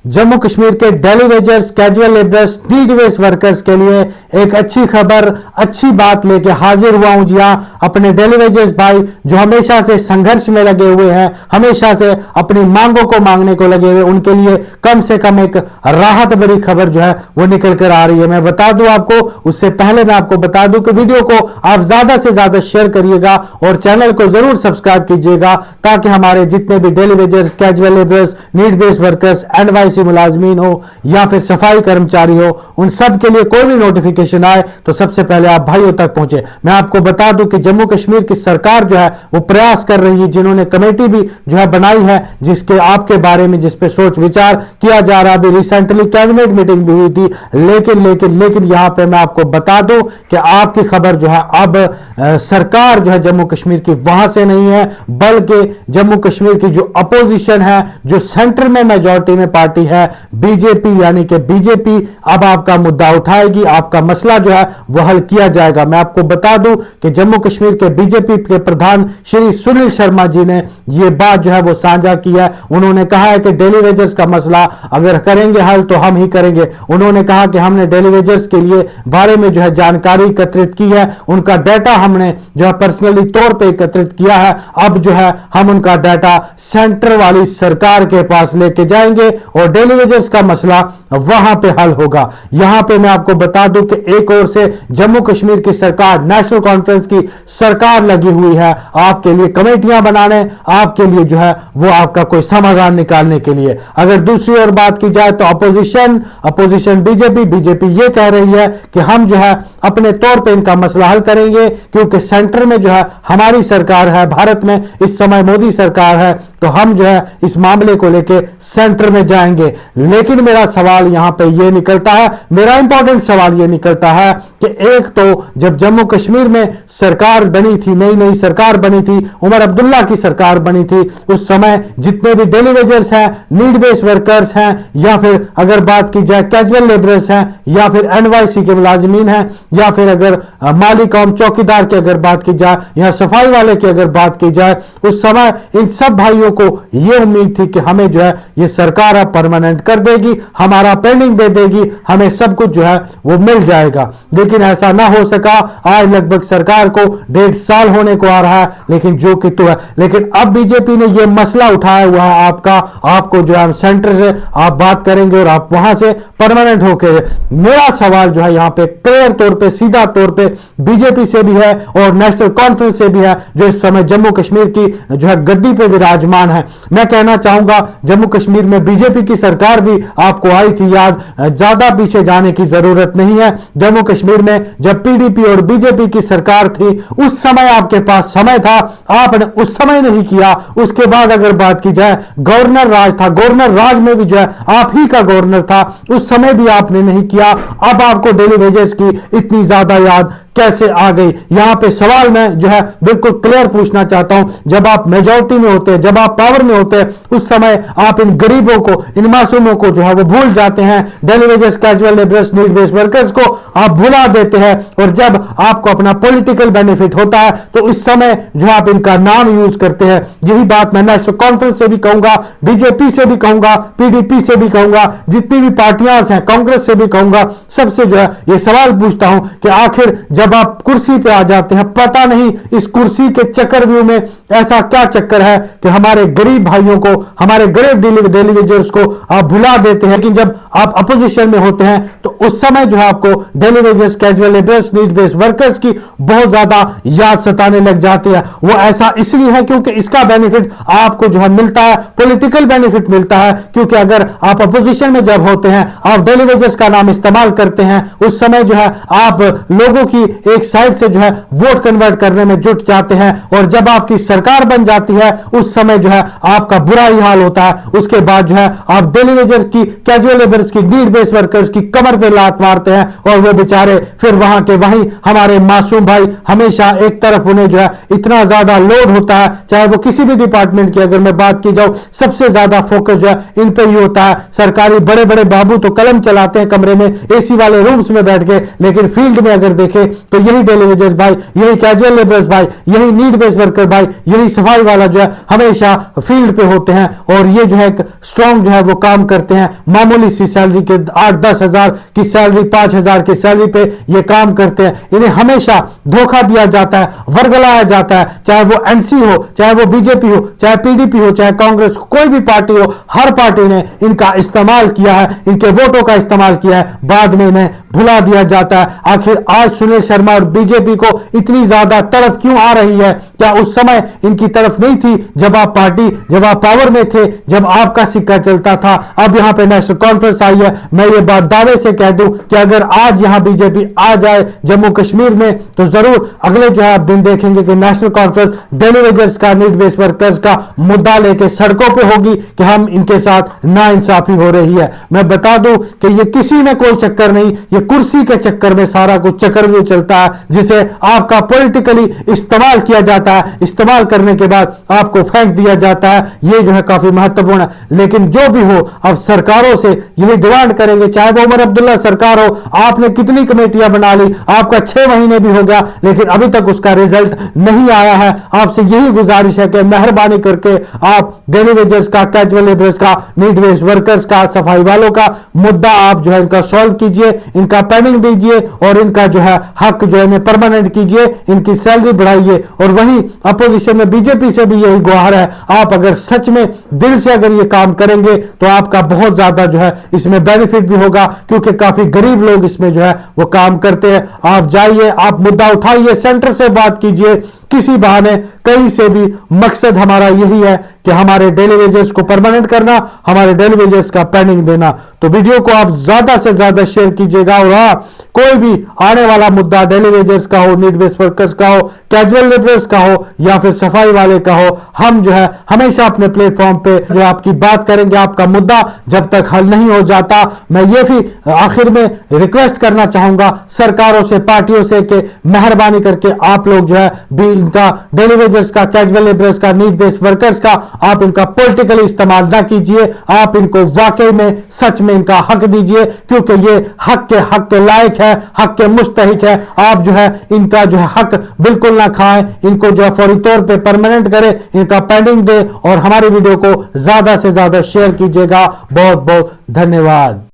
जम्मू कश्मीर के daily wagers, casual labourers, need based workers के लिए एक अच्छी खबर, अच्छी बात लेके हाजिर हुआ हूं। जी हां, अपने डेली वेजर्स भाई जो हमेशा से संघर्ष में लगे हुए हैं, हमेशा से अपनी मांगों को मांगने को लगे हुए, उनके लिए कम से कम एक राहत भरी खबर जो है वो निकल कर आ रही है। मैं बता दूं आपको, उससे पहले मैं आपको बता दूं कि वीडियो को आप ज्यादा से ज्यादा शेयर करिएगा और चैनल को जरूर सब्सक्राइब कीजिएगा, ताकि हमारे जितने भी daily wagers, casual labourers, need based workers, NYC मुलाजमीन हो या फिर सफाई कर्मचारी हो, उन सब के लिए कोई भी नोटिफिकेशन आए तो सबसे पहले आप भाइयों तक पहुंचे। मैं आपको बता दूं कि जम्मू कश्मीर की सरकार जो है वो प्रयास कर रही है, जिन्होंने कमेटी भी जो है बनाई है, जिसके आपके बारे में जिस पे सोच विचार किया जा रहा है। अभी रिसेंटली कैबिनेट मीटिंग भी हुई थी, लेकिन यहां पे मैं आपको बता दूं कि आपकी खबर जो है अब सरकार जो है जम्मू कश्मीर की वहां से नहीं है, बल्कि जम्मू कश्मीर की जो अपोजिशन है, जो सेंटर में मेजॉरिटी में पार्टी है बीजेपी, यानी कि बीजेपी अब आपका मुद्दा उठाएगी, आपका मसला जो है वह हल किया जाएगा। मैं आपको बता दूं कि जम्मू कश्मीर के बीजेपी के प्रधान श्री सुनील शर्मा जी ने यह बात जो है वो साझा की है। उन्होंने कहा है कि डेली वेजर्स का मसला अगर करेंगे हल तो हम ही करेंगे। उन्होंने कहा कि हमने डेली वेजर्स के लिए बारे में जो है जानकारी एकत्रित की है, उनका डाटा हमने जो है पर्सनली तौर पे एकत्रित किया है। अब जो है हम उनका डाटा सेंटर वाली सरकार के पास लेके जाएंगे और डेली वेजर्स का मसला वहां पे हल होगा। यहां पे मैं आपको बता दूं कि एक ओर से जम्मू कश्मीर की सरकार, नेशनल कॉन्फ्रेंस की सरकार लगी हुई है आपके लिए कमेटियां बनाने, आपके लिए जो है वो आपका कोई समाधान निकालने के लिए। अगर दूसरी ओर बात की जाए तो अपोजिशन बीजेपी ये कह रही है कि हम जो है अपने तौर पे इनका मसला हल करेंगे, क्योंकि सेंटर में जो है हमारी सरकार है, भारत में इस समय मोदी सरकार है, तो हम जो है इस मामले को लेके सेंटर में जाएंगे। लेकिन मेरा सवाल यहां पे ये निकलता है, मेरा इंपॉर्टेंट सवाल ये निकलता है कि एक तो जब जम्मू कश्मीर में सरकार बनी थी, नई सरकार बनी थी, उमर अब्दुल्ला की सरकार बनी थी, उस समय जितने भी डेली वेजर्स हैं, नीड बेस्ड वर्कर्स हैं, या फिर अगर बात की जाए कैजुअल लेबरर्स हैं, या फिर एनवाईसी के मुलाजमीन हैं, या फिर अगर माली कौम चौकीदार की अगर बात की जाए, या सफाई वाले की अगर बात की जाए, उस समय इन सब भाइयों को यह उम्मीद थी कि हमें जो है ये सरकार अब परमानेंट कर देगी, हमारा पेंडिंग दे देगी, हमें सब कुछ जो है वो मिल जाएगा। लेकिन ऐसा ना हो सका। आज लगभग सरकार को 1.5 साल होने को आ रहा है, लेकिन जो कि तो है। लेकिन अब बीजेपी ने यह मसला उठाया हुआ है आपको जो है सेंटर से आप बात करेंगे और आप वहां से परमानेंट होके। मेरा सवाल जो है यहां पे क्लियर तौर पे, सीधा तौर पे बीजेपी से भी है और नेशनल कॉन्फ्रेंस से भी है, जो इस समय जम्मू कश्मीर की जो है गद्दी पे विराजमान है। मैं कहना चाहूंगा जम्मू कश्मीर में बीजेपी की सरकार भी आपको आई थी याद, ज्यादा पीछे जाने की जरूरत नहीं है। जम्मू कश्मीर में जब पीडीपी और बीजेपी की सरकार थी, उस समय आपके पास समय था, आपने उस समय नहीं किया। उसके बाद अगर बात की जाए गवर्नर राज था, गवर्नर राज में भी जो है आप ही का गवर्नर था, उस समय भी आपने नहीं किया। अब आपको डेली वेजेस की इतनी ज्यादा याद कैसे आ गई? यहां पे सवाल मैं जो है बिल्कुल क्लियर पूछना चाहता हूं। जब आप मेजॉरिटी में होते हैं, जब आप पावर में होते हैं, उस समय आप इन गरीबों को, इन मासूमों को जो है वो भूल जाते हैं। Daily wages, casual labourers, need based workers को आप भुला देते हैं, और जब आपको अपना पॉलिटिकल बेनिफिट होता है तो इस समय जो आप इनका नाम यूज करते हैं। यही बात मैं नेशनल कॉन्फ्रेंस से भी कहूंगा, बीजेपी से भी कहूंगा, पीडीपी से भी कहूंगा, जितनी भी पार्टियां हैं, कांग्रेस से भी कहूंगा, सबसे जो है ये सवाल पूछता हूं कि आखिर जब आप कुर्सी पे आ जाते हैं, पता नहीं इस कुर्सी के चक्रव्यूह में ऐसा क्या चक्कर है कि हमारे गरीब भाइयों को, हमारे गरीब डेली वेजर्स को आप भुला देते हैं। लेकिन जब आप अपोजिशन में होते हैं तो उस समय जो है आपको daily wagers, casual labourers, need based workers की बहुत ज्यादा याद सताने लग जाती है। वो ऐसा इसलिए है क्योंकि इसका बेनिफिट आपको जो है मिलता है, पॉलिटिकल बेनिफिट मिलता है। क्योंकि अगर आप अपोजिशन में जब होते हैं, आप डेली वेजर्स का नाम इस्तेमाल करते हैं, उस समय जो है आप लोगों की एक साइड से जो है वोट कन्वर्ट करने में जुट जाते हैं, और जब आपकी सरकार बन जाती है उस समय जो है आपका बुरा ही हाल होता है। उसके बाद जो है आप डेली वेजर्स की, कैजुअल लेबरर्स की, नीड बेस्ड वर्कर्स की कमर पे लात मारते हैं, और वो बेचारे फिर वहां के वहीं हमारे मासूम भाई, हमेशा एक तरफ उन्हें जो है इतना ज्यादा लोड होता है, चाहे वो किसी भी डिपार्टमेंट की अगर मैं बात की जाऊं, सबसे ज्यादा फोकस जो है इन पे ही होता है। सरकारी बड़े बड़े बाबू तो कलम चलाते हैं कमरे में, एसी वाले रूम्स में बैठ के, लेकिन फील्ड में अगर देखें तो यही डेली वेजर्स भाई, यही कैजुअल लेबरर्स भाई, यही नीड बेस्ड वर्कर भाई, यही सफाई वाला जो है हमेशा फील्ड पे होते हैं और ये जो है एक स्ट्रॉन्ग जो है वो काम करते हैं। मामूली सी सैलरी के 8-10 हजार की सैलरी, 5 हजार की सैलरी पे ये काम करते हैं। इन्हें हमेशा धोखा दिया जाता है, वर्गलाया जाता है, चाहे वो एनसी हो, चाहे वो बीजेपी हो, चाहे पीडीपी हो, चाहे कांग्रेस, कोई भी पार्टी हो, हर पार्टी ने इनका इस्तेमाल किया है, इनके वोटों का इस्तेमाल किया है, बाद में इन्हें भुला दिया जाता है। आखिर आज सुनील शर्मा और बीजेपी को इतनी ज्यादा तरफ क्यों आ रही है? क्या उस समय इनकी तरफ नहीं थी जब आप पार्टी, जब आप पावर में थे, जब आपका सिक्का चलता था? अब यहां पे नेशनल कॉन्फ्रेंस आई है। मैं ये बात दावे से कह दूं कि अगर आज यहां बीजेपी आ जाए जम्मू कश्मीर में, तो जरूर अगले जो है आप दिन देखेंगे कि नेशनल कॉन्फ्रेंस डेली वेजर्स का, नीड बेस्ड वर्कर्स का मुद्दा लेके सड़कों पे होगी कि हम इनके साथ नाइंसाफी हो रही है। मैं बता दूं कि ये किसी में कोई चक्कर नहीं, ये कुर्सी के चक्कर में सारा कुछ चक्रव्यूह चलता है, जिसे आपका पॉलिटिकली इस्तेमाल किया जाता है, इस्तेमाल करने के बाद आपको फेंक दिया जाता है। ये जो है काफी महत्वपूर्ण है। लेकिन जो भी हो, अब सरकारों से यही डिमांड करेंगे, चाहे वो उमर अब्दुल्ला सरकार हो, आपने कितनी कमेटियां बना ली, आपका 6 महीने भी हो गया लेकिन अभी तक उसका रिजल्ट नहीं आया है। आपसे यही गुजारिश है कि मेहरबानी करके आप डेली वेजर्स का, कैजुअल लेबरर्स का, नीड बेस्ड वर्कर्स का, सफाई वालों का मुद्दा आप जो है इनका सॉल्व कीजिए, इनका पेंडिंग दीजिए और इनका जो है हक जो है परमानेंट कीजिए, इनकी सैलरी बढ़ाइए। और वहीं अपोजिशन में बीजेपी से भी यही गुहार है, आप अगर सच में दिल से अगर ये काम करेंगे तो आपका बहुत ज्यादा जो है इसमें बेनिफिट भी होगा, क्योंकि काफी गरीब लोग इसमें जो है वो काम करते हैं। आप जाइए, आप मुद्दा उठाइए, सेंटर से बात कीजिए, किसी बहाने कहीं से भी। मकसद हमारा यही है कि हमारे डेली वेजेस को परमानेंट करना, हमारे डेली वेजेस का पेंडिंग देना। तो वीडियो को आप ज्यादा से ज्यादा शेयर कीजिएगा। और हाँ, कोई भी आने वाला मुद्दा डेली वेजेस का हो, नीड बेस्ड वर्कर्स का हो, कैजुअल लेबरर्स का हो या फिर सफाई वाले का हो, हम जो है हमेशा अपने प्लेटफॉर्म पे जो आपकी बात करेंगे। आपका मुद्दा जब तक हल नहीं हो जाता, मैं ये भी आखिर में रिक्वेस्ट करना चाहूंगा सरकारों से, पार्टियों से कि मेहरबानी करके आप लोग जो है इनका डेली वेजर्स का, कैजुअल लेबरर्स का, नीड बेस्ड वर्कर्स का आप इनका पॉलिटिकली इस्तेमाल ना कीजिए। आप इनको वाकई में, सच में इनका हक दीजिए, क्योंकि ये हक के लायक है, हक के मुस्तहिक है। आप जो है इनका जो है हक बिल्कुल ना खाएं, इनको जो है फौरी तौर पे परमानेंट करें, इनका पेंडिंग दे और हमारी वीडियो को ज्यादा से ज्यादा शेयर कीजिएगा। बहुत बहुत धन्यवाद।